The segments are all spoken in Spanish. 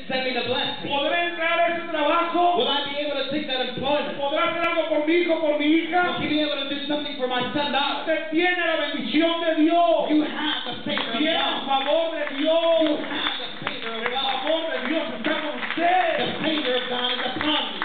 send me the blessing? ¿Podré entrar a ese trabajo? Will I be able to take that employment? ¿Podrá hacer algo por mi hijo, por mi hija? Will he be able to do something for my son now? Usted tiene la bendición de Dios. You have the favor of Tiene el God. favor de You Dios. have the favor of El God. favor de Dios está con The usted. favor of God is upon you.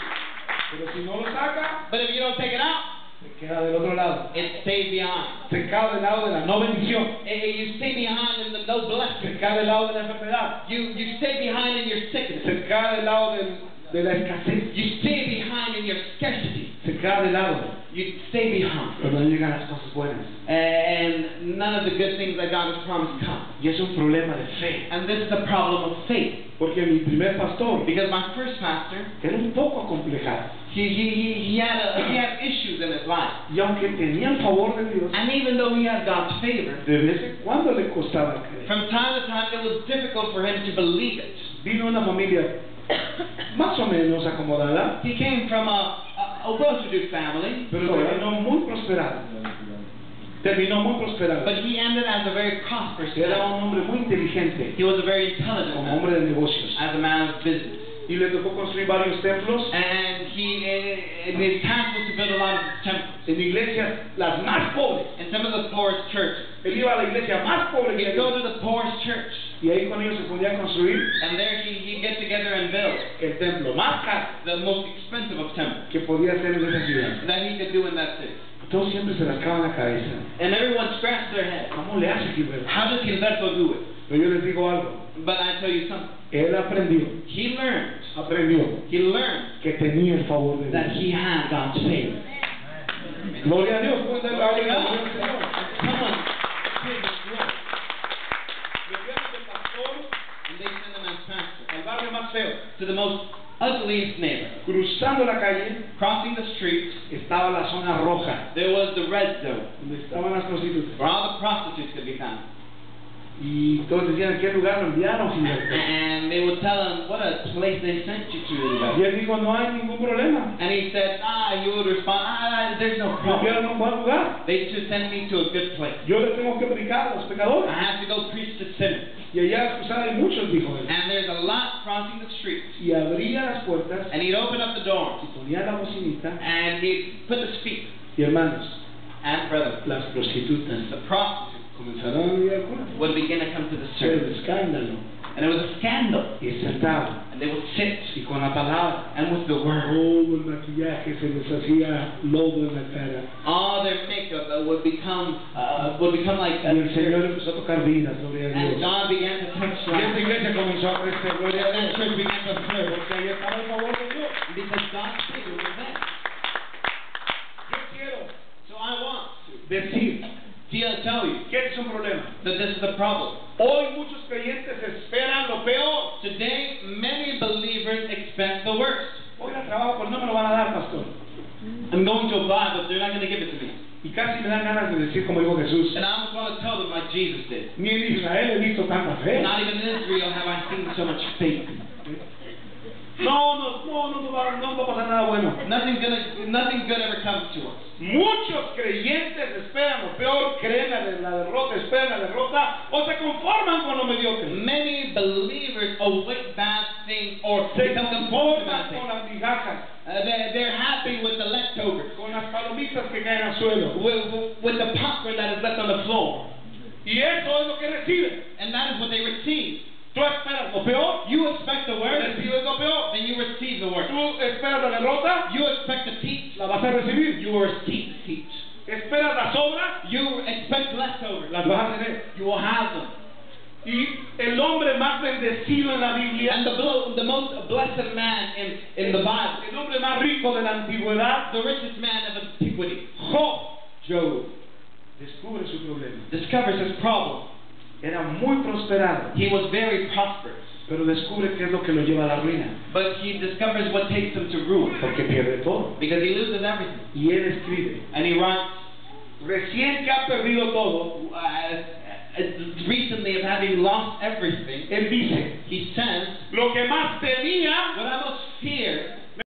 Pero si no lo saca, But if you don't take it out, se queda del otro lado. it stays behind. Se queda del lado de la no bendición. You stay behind in the no blessing. Se queda del lado de la enfermedad. You stay behind in your sickness. Se queda del lado de la escasez. You stay behind in your scarcity. Se queda del lado. You stay behind. Pero no llegan las cosas buenas. And none of the good things that God has promised come. Y es un problema de fe. And this is the problem of faith. Porque mi primer pastor Because my first pastor, era un poco acomplejado. he had issues in his life. Y aunque tenía el favor de Dios, And even though he had God's favor, de vez en cuando le costaba creer. from time to time it was difficult for him to believe it. Vino una familia más o menos acomodada, He came from a well-to-do family, pero terminó muy prosperado. Terminó muy prosperado. but he ended as a very prosperous Era man. un hombre muy inteligente, He was a very intelligent como man, hombre de negocios. as a man of business. Y le tocó construir varios templos And his task was to build a lot of temples. en iglesias las más pobres. And some of the poorest churches. Él iba a la iglesia más pobre que He'd go había. to the poorest church. Y ahí con ellos se ponía a construir And there he'd get together and build el templo más caro the most expensive of temples que podía hacer en esa ciudad. that he could do in that city. Todos siempre se rascaban la cabeza. And everyone scratched their head. ¿Cómo le hace Gilberto? How does Gilberto do it? Pero yo les digo algo. But I tell you something. Él aprendió He learned que tenía el favor de that Dios. he had God's favor. Gloria a Dios. ¿Pueden darle Glory to gloria God. al Señor? Someone praise the Lord. Le llevan de pastor And they send him as pastor al barrio más feo. to the most ugliest neighbor. Cruzando la calle Crossing the street, estaba la zona roja, there was the red zone, donde estaban las prostitutas. where all the prostitutes could be found. Y todos decían, ¿a qué lugar lo enviaron, Gilberto? And they would tell him what a place they sent you to. Y él dijo, no hay ningún problema. And he said, he would respond, there's no Me problem. enviaron a un buen lugar. They should send me to a good place. Yo le tengo que predicar a los pecadores. I have to go preach to sinners. Y allá cruzar hay muchos, dijo él. And there's a lot crossing the street. Y abría las puertas And he'd open up the door, y ponía la bocinita. and he'd put the speaker. Y hermanos, And brothers, las prostitutas the prostitutes comenzaron a venir al culto. would begin to come to the Era service. un escándalo. And it was a scandal. Y sentaban. And they would sit, Y con la palabra. and with the word, Todo el maquillaje se les hacía lodo en la cara. all their makeup would become like Y el Señor empezó a tocar vidas, gloria a and Dios. God began to touch Y esta lives. iglesia comenzó a crecer, gloria a And Dios. church began to flourish. Porque ahí estaba el favor de Dios. Because God's favor was there. Yo quiero So I want decir to tell you que este es un problema. that this is the problem. Hoy muchos creyentes esperan lo peor. Today, many believers expect the worst. Hoy al trabajo, pues no me lo van a dar, pastor. I'm going to apply, but they're not going to give it to me. Y casi me dan ganas de decir como dijo Jesús. And I almost want to tell them like Jesus did. Ni en Israel he visto tanta fe. Not even in Israel have I seen so much faith. No va a pasar nada bueno. Nothing good ever comes to us. Muchos creyentes esperan lo peor, creen la derrota, esperan la derrota o se conforman con lo mediocre. Many believers await bad things or Se become conformed to bad conforman con things. las migajas, They're happy with the leftovers, con las palomitas que caen al suelo. with the popcorn that is left on the floor. Y eso es lo que reciben. And that is what they receive. Tú esperas lo peor, You expect the worst, recibes lo peor. then you receive the worst. Tú esperas la derrota, You expect to teach, la vas a recibir. you will receive to teach. Esperas las obras, You expect leftovers, las vas a tener. you will have them. Y el hombre más bendecido en la Biblia, And the most blessed man in the Bible, el hombre más rico de la antigüedad, the richest man of antiquity, Job, descubre su problema. discovers his problem. Era muy prosperado, He was very prosperous, pero descubre qué es lo que lo lleva a la ruina, but he discovers what takes him to ruin, porque pierde todo. because he loses everything. Y él escribe, And he writes, recién que ha perdido todo, recently of having lost everything, él dice, he says, lo que más temía what I most fear